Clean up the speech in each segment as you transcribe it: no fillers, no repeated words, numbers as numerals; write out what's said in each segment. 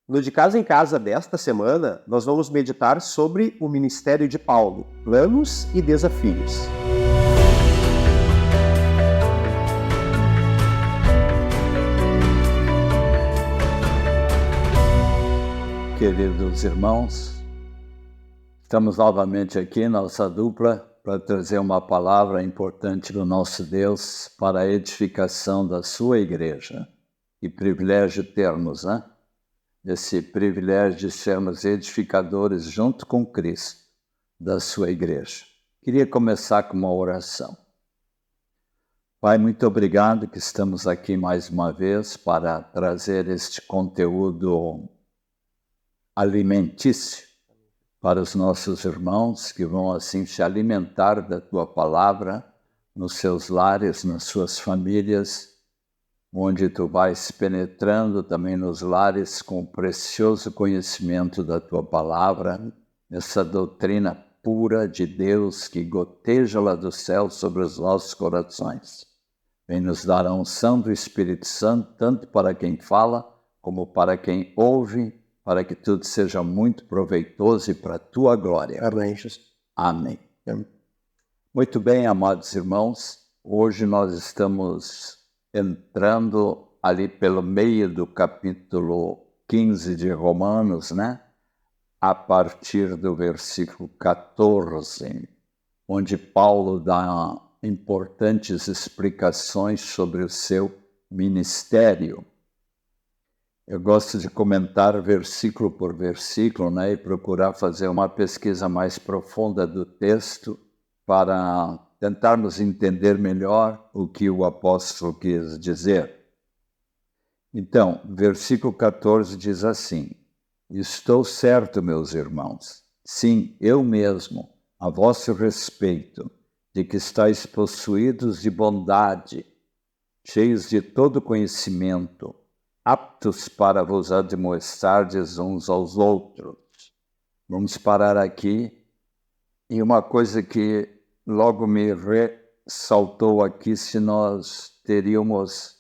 No De Casa em Casa desta semana, nós vamos meditar sobre o ministério de Paulo, planos e desafios. Queridos irmãos, estamos novamente aqui, nossa dupla, para trazer uma palavra importante do nosso Deus para a edificação da sua igreja. Que privilégio termos, né? Esse privilégio de sermos edificadores junto com Cristo da sua igreja. Queria começar com uma oração. Pai, muito obrigado que estamos aqui mais uma vez para trazer este conteúdo alimentício para os nossos irmãos que vão assim se alimentar da tua palavra nos seus lares, nas suas famílias, onde tu vais penetrando também nos lares com o precioso conhecimento da tua palavra, essa doutrina pura de Deus que goteja lá do céu sobre os nossos corações. Vem nos dar a unção do Espírito Santo, tanto para quem fala como para quem ouve, para que tudo seja muito proveitoso e para a tua glória. Amém. Amém. Muito bem, amados irmãos, hoje nós estamos entrando ali pelo meio do capítulo 15 de Romanos, né? A partir do versículo 14, onde Paulo dá importantes explicações sobre o seu ministério. Eu gosto de comentar versículo por versículo, né, e procurar fazer uma pesquisa mais profunda do texto para tentarmos entender melhor o que o apóstolo quis dizer. Então, versículo 14 diz assim: Estou certo, meus irmãos, sim, eu mesmo, a vosso respeito, de que estáis possuídos de bondade, cheios de todo conhecimento, aptos para vos admoestardes uns aos outros. Vamos parar aqui. E uma coisa que logo me ressaltou aqui, se nós teríamos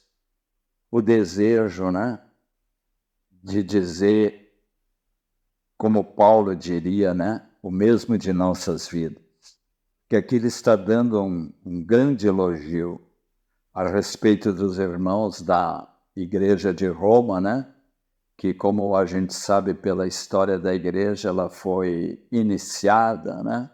o desejo, né, de dizer, como Paulo diria, né, o mesmo de nossas vidas. Que aqui ele está dando um grande elogio a respeito dos irmãos da Igreja de Roma, né? Que, como a gente sabe pela história da igreja, ela foi iniciada, né?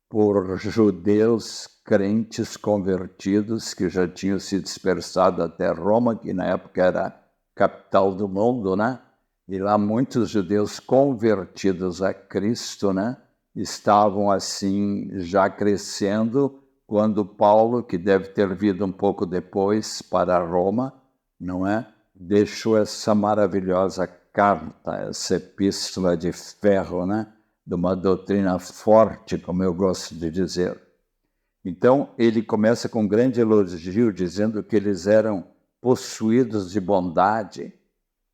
Por judeus crentes convertidos que já tinham se dispersado até Roma, que na época era a capital do mundo, né? E lá muitos judeus convertidos a Cristo, né? Estavam assim já crescendo quando Paulo, que deve ter vindo um pouco depois para Roma, não é? Deixou essa maravilhosa carta, essa epístola de ferro, né? De uma doutrina forte, como eu gosto de dizer. Então, ele começa com um grande elogio, dizendo que eles eram possuídos de bondade,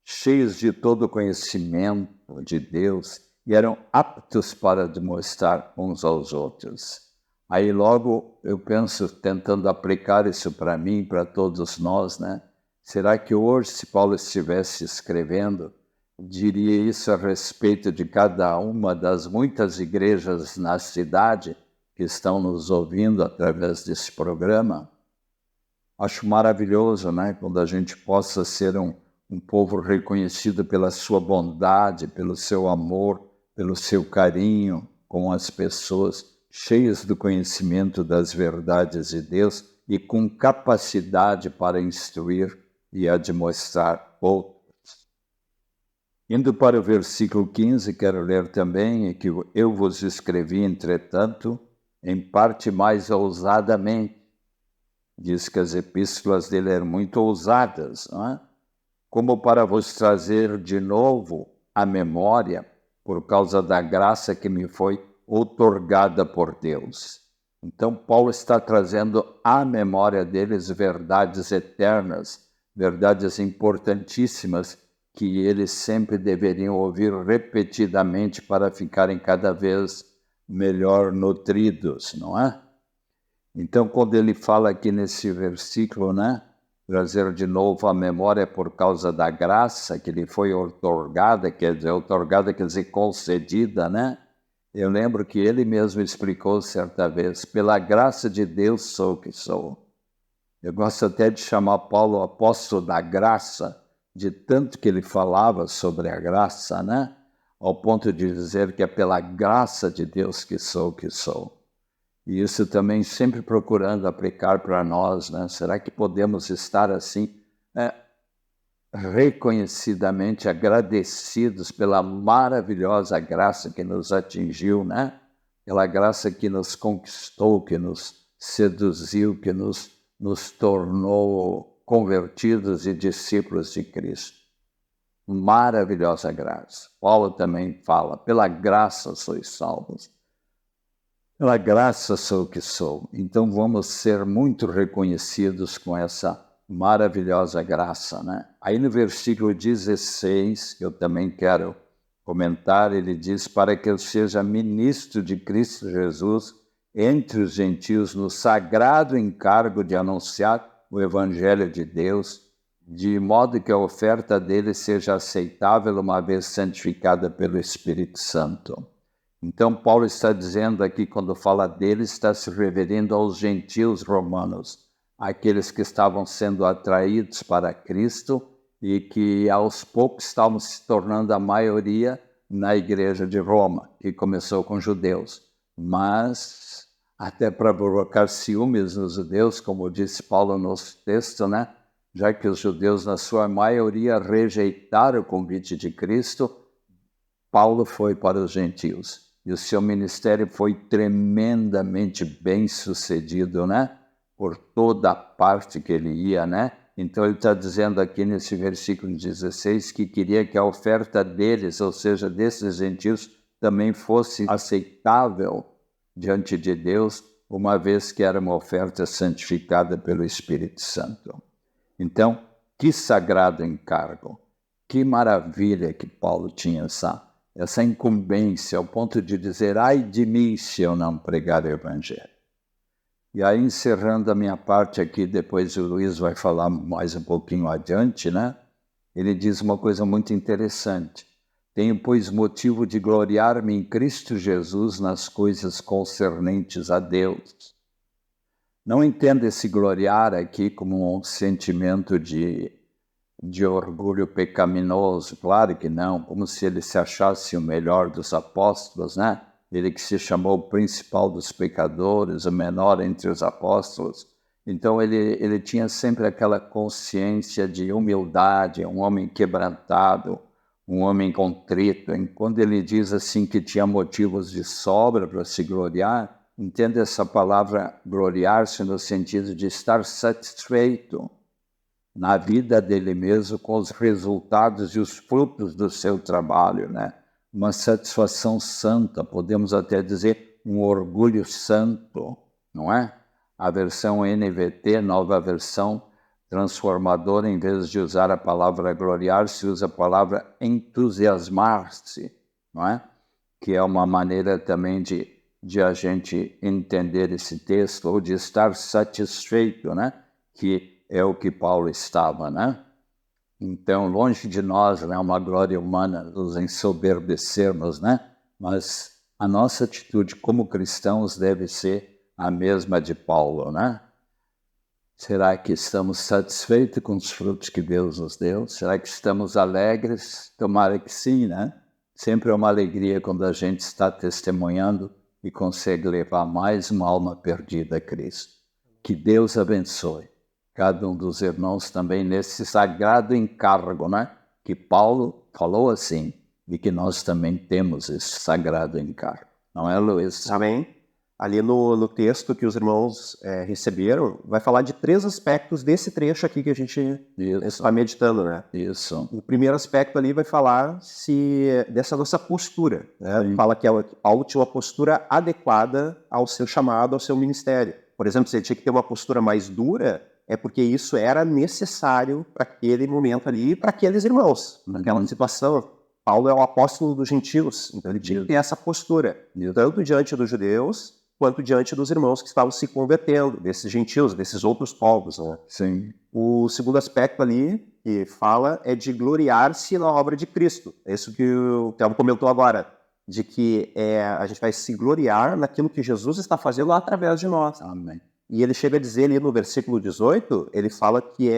cheios de todo o conhecimento de Deus, e eram aptos para demonstrar uns aos outros. Aí logo eu penso, tentando aplicar isso para mim e para todos nós, né? Será que hoje, se Paulo estivesse escrevendo, diria isso a respeito de cada uma das muitas igrejas na cidade que estão nos ouvindo através desse programa? Acho maravilhoso, né? Quando a gente possa ser um povo reconhecido pela sua bondade, pelo seu amor, pelo seu carinho com as pessoas, cheios do conhecimento das verdades de Deus e com capacidade para instruir e admoestar outros. Indo para o versículo 15, quero ler também que eu vos escrevi, entretanto, em parte mais ousadamente. Diz que as epístolas dele eram muito ousadas, não é? Como para vos trazer de novo à memória, por causa da graça que me foi outorgada por Deus. Então, Paulo está trazendo à memória deles verdades eternas, verdades importantíssimas, que eles sempre deveriam ouvir repetidamente para ficarem cada vez melhor nutridos, não é? Então, quando ele fala aqui nesse versículo, né? trazer de novo à memória por causa da graça que lhe foi outorgada, quer dizer concedida, né? Eu lembro que ele mesmo explicou certa vez, pela graça de Deus sou o que sou. Eu gosto até de chamar Paulo o apóstolo da graça, de tanto que ele falava sobre a graça, né? Ao ponto de dizer que é pela graça de Deus que sou o que sou. E isso também sempre procurando aplicar para nós, né? Será que podemos estar assim, reconhecidamente agradecidos pela maravilhosa graça que nos atingiu, né? Pela graça que nos conquistou, que nos seduziu, que nos tornou convertidos e discípulos de Cristo. Maravilhosa graça. Paulo também fala, pela graça sois salvos. Pela graça sou o que sou. Então vamos ser muito reconhecidos com essa maravilhosa graça, né? Aí no versículo 16, que eu também quero comentar, ele diz, para que eu seja ministro de Cristo Jesus entre os gentios no sagrado encargo de anunciar o Evangelho de Deus, de modo que a oferta dele seja aceitável uma vez santificada pelo Espírito Santo. Então Paulo está dizendo aqui, quando fala dele, está se referindo aos gentios romanos, aqueles que estavam sendo atraídos para Cristo e que aos poucos estavam se tornando a maioria na igreja de Roma, que começou com judeus. Mas, até para provocar ciúmes nos judeus, como disse Paulo no texto, né? Já que os judeus, na sua maioria, rejeitaram o convite de Cristo, Paulo foi para os gentios. E o seu ministério foi tremendamente bem sucedido, né? Por toda a parte que ele ia, né? Então ele está dizendo aqui nesse versículo 16 que queria que a oferta deles, ou seja, desses gentios, também fosse aceitável diante de Deus, uma vez que era uma oferta santificada pelo Espírito Santo. Então, que sagrado encargo, que maravilha que Paulo tinha essa incumbência, ao ponto de dizer, ai de mim se eu não pregar o Evangelho. E aí, encerrando a minha parte aqui, depois o Luiz vai falar mais um pouquinho adiante, né? Ele diz uma coisa muito interessante. Tenho, pois, motivo de gloriar-me em Cristo Jesus nas coisas concernentes a Deus. Não entenda esse gloriar aqui como um sentimento de orgulho pecaminoso, claro que não, como se ele se achasse o melhor dos apóstolos, né? Ele que se chamou o principal dos pecadores, o menor entre os apóstolos. Então ele tinha sempre aquela consciência de humildade, um homem quebrantado, um homem contrito. E quando ele diz assim que tinha motivos de sobra para se gloriar, entenda essa palavra gloriar-se no sentido de estar satisfeito na vida dele mesmo com os resultados e os frutos do seu trabalho, né? Uma satisfação santa, podemos até dizer um orgulho santo, não é? A versão NVT, nova versão transformadora, em vez de usar a palavra gloriar-se, usa a palavra entusiasmar-se, não é? Que é uma maneira também de a gente entender esse texto, ou de estar satisfeito, né? Que é o que Paulo estava, né? Então, longe de nós, né, uma glória humana, nos ensoberbecermos, né? Mas a nossa atitude como cristãos deve ser a mesma de Paulo, né? Será que estamos satisfeitos com os frutos que Deus nos deu? Será que estamos alegres? Tomara que sim, né? Sempre é uma alegria quando a gente está testemunhando e consegue levar mais uma alma perdida a Cristo. Que Deus abençoe cada um dos irmãos também nesse sagrado encargo, né? Que Paulo falou assim, e que nós também temos esse sagrado encargo. Não é, Luiz? Amém. Ali no texto que os irmãos receberam, vai falar de 3 aspectos desse trecho aqui que a gente está meditando, né? Isso. O primeiro aspecto ali vai falar dessa nossa postura, né? Fala que Paulo tinha uma postura adequada ao seu chamado, ao seu ministério. Por exemplo, se ele tinha que ter uma postura mais dura, é porque isso era necessário para aquele momento ali, para aqueles irmãos, naquela situação. Paulo é o apóstolo dos gentios, então ele tinha que ter essa postura, tanto diante dos judeus, quanto diante dos irmãos que estavam se convertendo, desses gentios, desses outros povos, né? Sim. O segundo aspecto ali que fala é de gloriar-se na obra de Cristo. É isso que o Telmo comentou agora, de que a gente vai se gloriar naquilo que Jesus está fazendo através de nós. Amém. E ele chega a dizer ali no versículo 18, ele fala que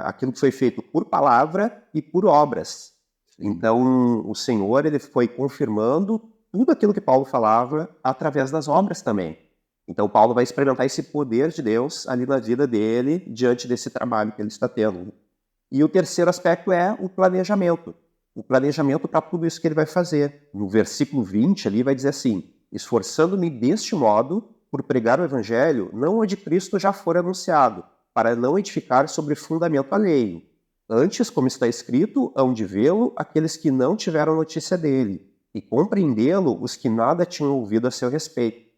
aquilo que foi feito por palavra e por obras. Então, o Senhor ele foi confirmando tudo aquilo que Paulo falava através das obras também. Então, Paulo vai experimentar esse poder de Deus ali na vida dele, diante desse trabalho que ele está tendo. E o terceiro aspecto é o planejamento. O planejamento para tudo isso que ele vai fazer. No versículo 20 ali vai dizer assim: esforçando-me deste modo por pregar o evangelho, não onde Cristo já for anunciado, para não edificar sobre fundamento alheio. Antes, como está escrito, hão de vê-lo aqueles que não tiveram notícia dele, e compreendê-lo os que nada tinham ouvido a seu respeito.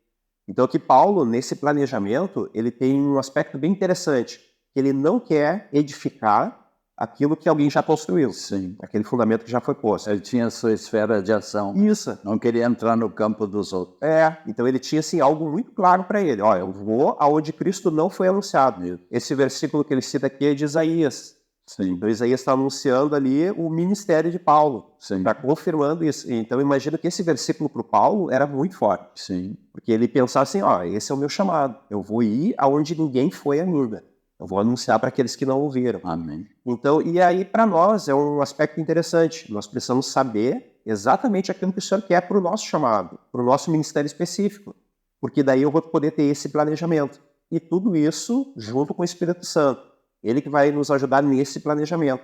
Então aqui Paulo, nesse planejamento, ele tem um aspecto bem interessante, que ele não quer edificar aquilo que alguém já construiu. Sim. Aquele fundamento que já foi posto. Ele tinha sua esfera de ação. Isso. Não queria entrar no campo dos outros. Então ele tinha assim, algo muito claro para ele. Eu vou aonde Cristo não foi anunciado. Isso. Esse versículo que ele cita aqui é de Isaías. Sim. Então Isaías está anunciando ali o ministério de Paulo. Sim. Está confirmando isso. Então imagino que esse versículo para o Paulo era muito forte. Sim. Porque ele pensava assim, esse é o meu chamado. Eu vou ir aonde ninguém foi ainda. Eu vou anunciar para aqueles que não ouviram. Amém. Então, e aí para nós é um aspecto interessante. Nós precisamos saber exatamente aquilo que o Senhor quer para o nosso chamado, para o nosso ministério específico. Porque daí eu vou poder ter esse planejamento. E tudo isso junto com o Espírito Santo. Ele que vai nos ajudar nesse planejamento.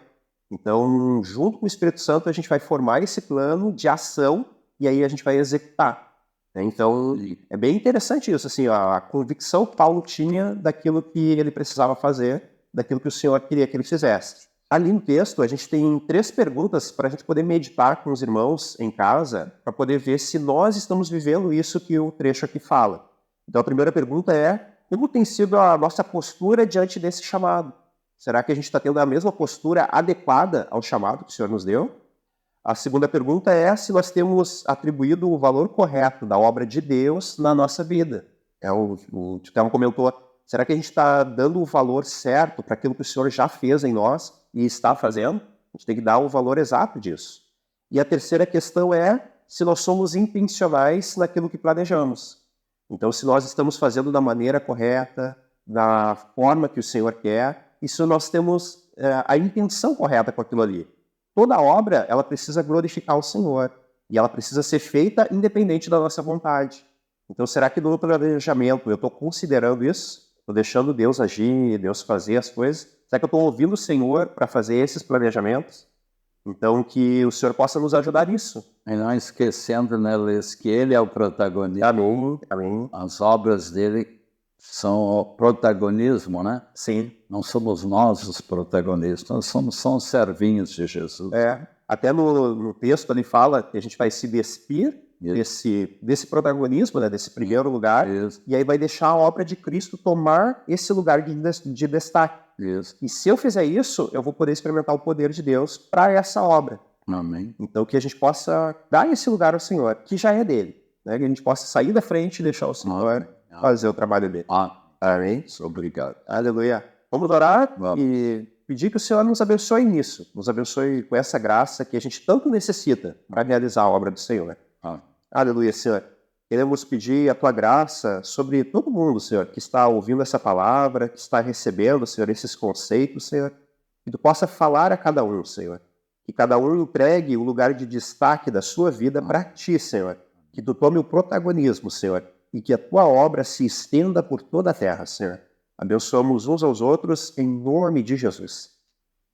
Então, junto com o Espírito Santo, a gente vai formar esse plano de ação e aí a gente vai executar. Então, é bem interessante isso, assim, a convicção que Paulo tinha daquilo que ele precisava fazer, daquilo que o Senhor queria que ele fizesse. Ali no texto, a gente tem 3 perguntas para a gente poder meditar com os irmãos em casa, para poder ver se nós estamos vivendo isso que o trecho aqui fala. Então, a primeira pergunta é: como tem sido a nossa postura diante desse chamado? Será que a gente está tendo a mesma postura adequada ao chamado que o Senhor nos deu? A segunda pergunta é se nós temos atribuído o valor correto da obra de Deus na nossa vida. O Titelmo comentou, será que a gente está dando o valor certo para aquilo que o Senhor já fez em nós e está fazendo? A gente tem que dar o valor exato disso. E a terceira questão é se nós somos intencionais naquilo que planejamos. Então, se nós estamos fazendo da maneira correta, da forma que o Senhor quer, e se nós temos a intenção correta com aquilo ali. Toda obra, ela precisa glorificar o Senhor. E ela precisa ser feita independente da nossa vontade. Então, será que no planejamento eu estou considerando isso? Estou deixando Deus agir, Deus fazer as coisas? Será que eu estou ouvindo o Senhor para fazer esses planejamentos? Então, que o Senhor possa nos ajudar nisso. E não esquecendo, né, Luiz, que Ele é o protagonista. Amém. Amém. As obras dele são o protagonismo, né? Sim. Não somos nós os protagonistas, nós somos servinhos de Jesus. Até no texto ele fala que a gente vai se despir desse protagonismo, né, desse primeiro lugar, Isso. E aí vai deixar a obra de Cristo tomar esse lugar de destaque. Isso. E se eu fizer isso, eu vou poder experimentar o poder de Deus para essa obra. Amém. Então que a gente possa dar esse lugar ao Senhor, que já é dele, né? Que a gente possa sair da frente e deixar o Senhor fazer o trabalho dele. Amém. Obrigado. Aleluia. Vamos orar Vamos. E pedir que o Senhor nos abençoe nisso, nos abençoe com essa graça que a gente tanto necessita para realizar a obra do Senhor. Aleluia, Senhor. Queremos pedir a Tua graça sobre todo mundo, Senhor, que está ouvindo essa palavra, que está recebendo, Senhor, esses conceitos, Senhor, que Tu possa falar a cada um, Senhor. Que cada um entregue o lugar de destaque da sua vida para Ti, Senhor. Que Tu tome o protagonismo, Senhor, e que a Tua obra se estenda por toda a terra, Senhor. Abençoamos uns aos outros em nome de Jesus.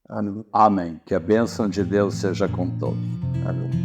Amém. Amém. Que a bênção de Deus seja com todos. Amém.